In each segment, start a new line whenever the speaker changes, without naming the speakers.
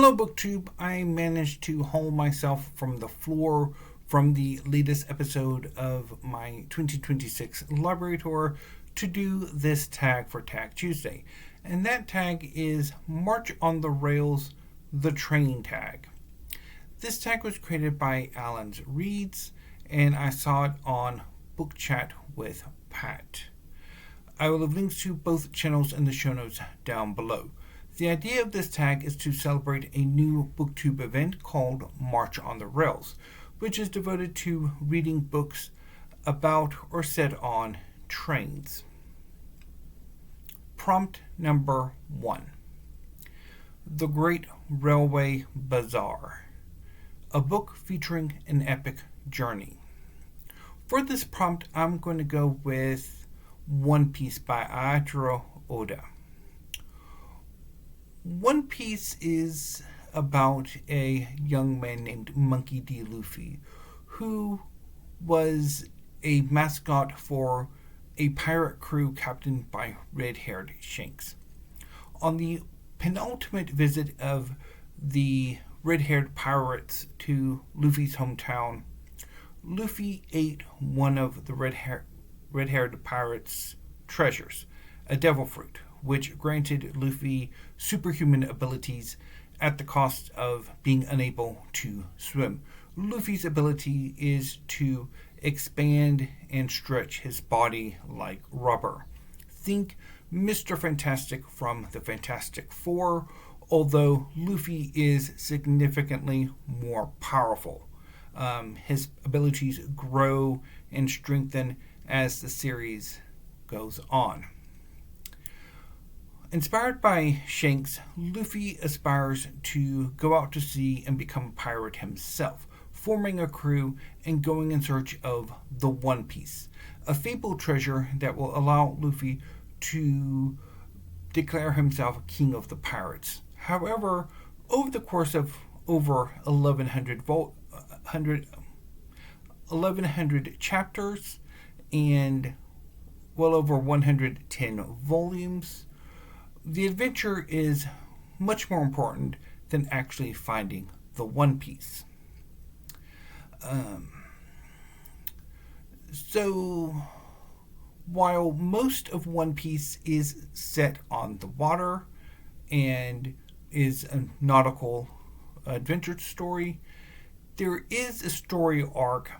Hello, BookTube. I managed to haul myself from the floor from the latest episode of my 2026 library tour to do this tag for Tag Tuesday. And that tag is March on the Rails, the train tag. This tag was created by Alan's Reads, and I saw it on Book Chat with Pat. I will have links to both channels in the show notes down below. The idea of this tag is to celebrate a new BookTube event called March on the Rails, which is devoted to reading books about or set on trains. Prompt number 1. The Great Railway Bazaar, a book featuring an epic journey. For this prompt, I'm going to go with One Piece by Eiichiro Oda. One Piece is about a young man named Monkey D. Luffy, who was a mascot for a pirate crew captained by red-haired Shanks. On the penultimate visit of the red-haired pirates to Luffy's hometown, Luffy ate one of the red-haired pirates' treasures, a devil fruit, which granted Luffy superhuman abilities at the cost of being unable to swim. Luffy's ability is to expand and stretch his body like rubber. Think Mr. Fantastic from the Fantastic Four, although Luffy is significantly more powerful. His abilities grow and strengthen as the series goes on. Inspired by Shanks, Luffy aspires to go out to sea and become a pirate himself, forming a crew and going in search of the One Piece, a fabled treasure that will allow Luffy to declare himself king of the pirates. However, over the course of over 1,100 chapters and well over 110 volumes, the adventure is much more important than actually finding the One Piece. So, while most of One Piece is set on the water and is a nautical adventure story, there is a story arc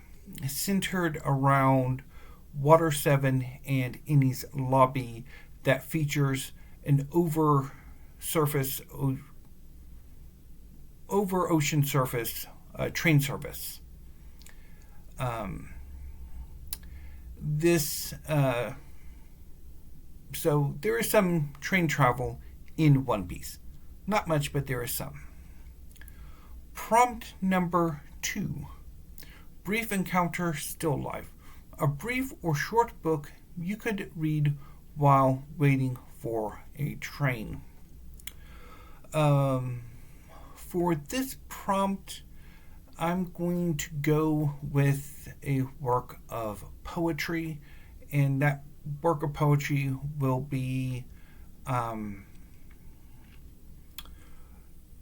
centered around Water 7 and Enies Lobby that features an over ocean surface train service. So there is some train travel in One Piece. Not much, but there is some. Prompt number 2. Brief Encounter Still Life. A brief or short book you could read while waiting for a train. For this prompt, I'm going to go with a work of poetry, and that work of poetry will be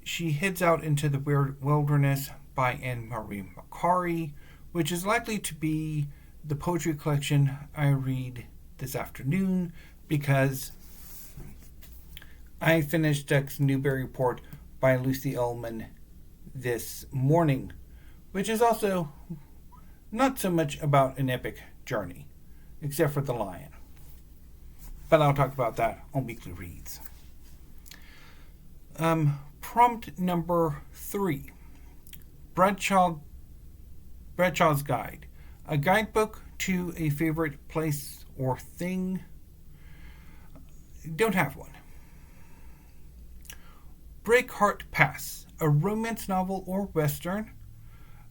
She Heads Out into the Wilderness by Anne-Marie Macari, which is likely to be the poetry collection I read this afternoon because I finished Newburyport by Lucy Ellman this morning, which is also not so much about an epic journey, except for the lion. But I'll talk about that on Weekly Reads. Prompt number 3. Bradshaw's Guide. A guidebook to a favorite place or thing. Don't have one. Breakheart Pass. A romance novel or western.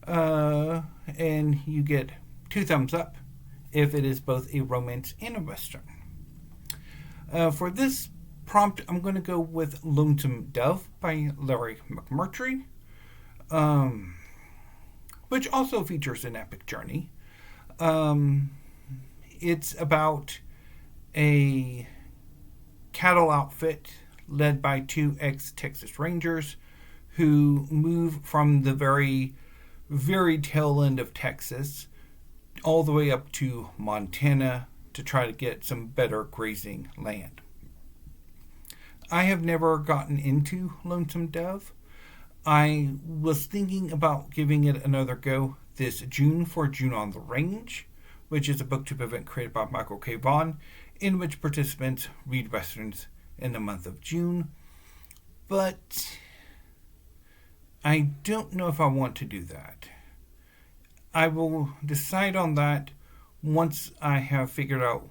And you get 2 thumbs up if it is both a romance and a western. For this prompt, I'm going to go with Lonesome Dove by Larry McMurtry, which also features an epic journey. It's about a cattle outfit led by 2 ex-Texas Rangers who move from the very, very tail end of Texas all the way up to Montana to try to get some better grazing land. I have never gotten into Lonesome Dove. I was thinking about giving it another go this June for June on the Range, which is a booktube event created by Michael K. Vaughan, in which participants read westerns in the month of June. But I don't know if I want to do that. I will decide on that once I have figured out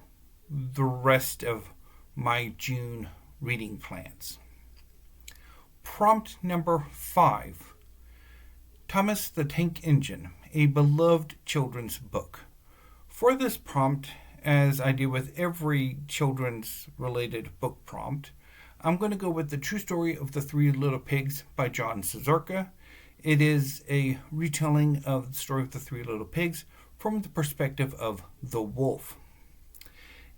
the rest of my June reading plans. Prompt number 5. Thomas the Tank Engine, a beloved children's book. For this prompt, as I do with every children's related book prompt, I'm going to go with The True Story of the Three Little Pigs by John Scieszka. It is a retelling of the story of the Three Little Pigs from the perspective of the wolf.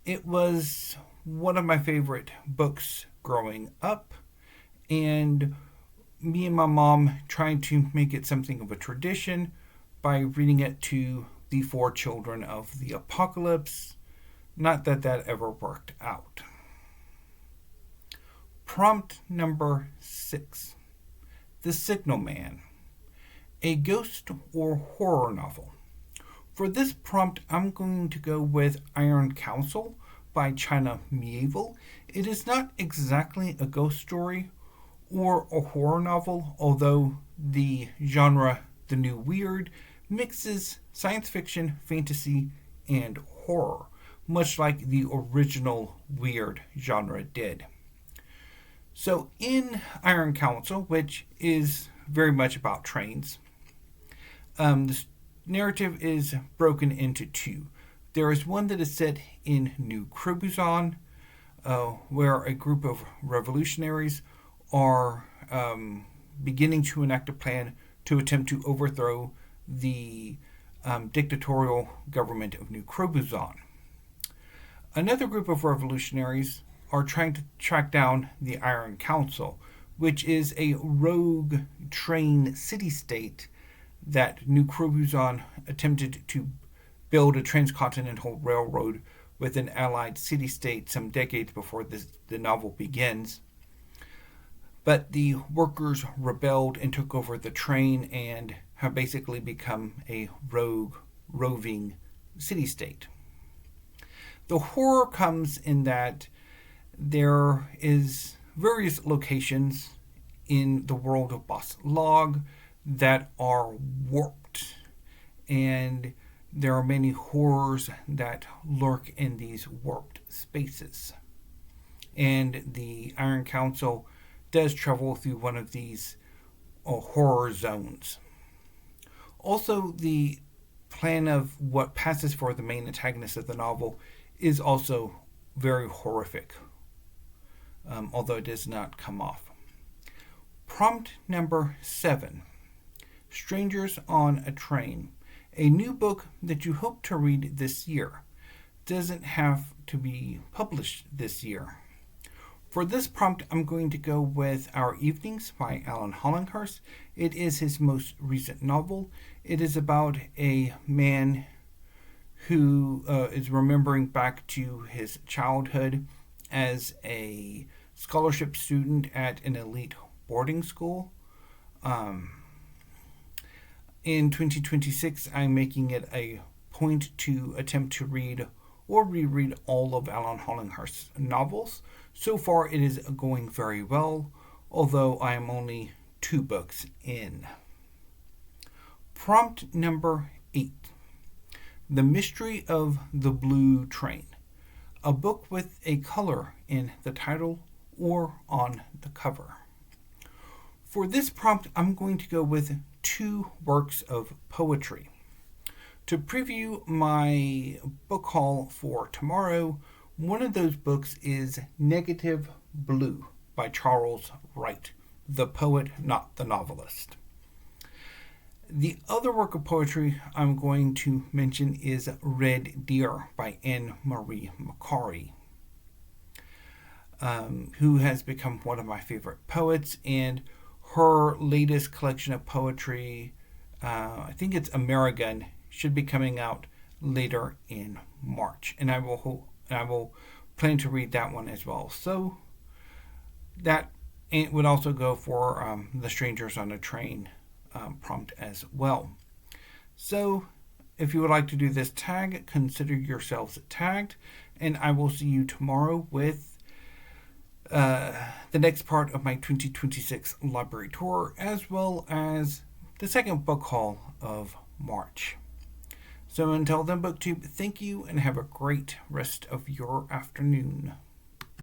It was one of my favorite books growing up, and me and my mom tried to make it something of a tradition by reading it to the 4 children of the apocalypse. Not that that ever worked out. Prompt number 6. The Signal Man, a ghost or horror novel. For this prompt, I'm going to go with Iron Council by China Mieville. It is not exactly a ghost story or a horror novel, although the genre, the new weird, mixes science fiction, fantasy, and horror, much like the original weird genre did. So in Iron Council, which is very much about trains, the narrative is broken into 2. There is one that is set in New Crobuzon, where a group of revolutionaries are beginning to enact a plan to attempt to overthrow the dictatorial government of New Crobuzon. Another group of revolutionaries are trying to track down the Iron Council, which is a rogue train city-state that New Crobuzon attempted to build a transcontinental railroad with an allied city-state some decades before the novel begins. But the workers rebelled and took over the train and have basically become a rogue, roving city-state. The horror comes in that there is various locations in the world of Boss Log that are warped, and there are many horrors that lurk in these warped spaces. And the Iron Council does travel through one of these horror zones. Also, the plan of what passes for the main antagonist of the novel is also very horrific, although it does not come off. Prompt number 7. Strangers on a Train, a new book that you hope to read this year. Doesn't have to be published this year. For this prompt, I'm going to go with Our Evenings by Alan Hollinghurst. It is his most recent novel. It is about a man who is remembering back to his childhood as a scholarship student at an elite boarding school. In 2026, I'm making it a point to attempt to read or reread all of Alan Hollinghurst's novels. So far, it is going very well, although I am only 2 books in. Prompt number 8. The Mystery of the Blue Train, a book with a color in the title or on the cover. For this prompt, I'm going to go with 2 works of poetry. To preview my book haul for tomorrow, one of those books is Negative Blue by Charles Wright, the poet, not the novelist. The other work of poetry I'm going to mention is Red Deer by Anne-Marie Macari, who has become one of my favorite poets, and her latest collection of poetry, I think it's Amerigun, should be coming out later in March, and I will plan to read that one as well. So that would also go for the Strangers on a Train prompt as well. So if you would like to do this tag, consider yourselves tagged, and I will see you tomorrow with the next part of my 2026 library tour, as well as the second book haul of March. So until then, BookTube, thank you and have a great rest of your afternoon.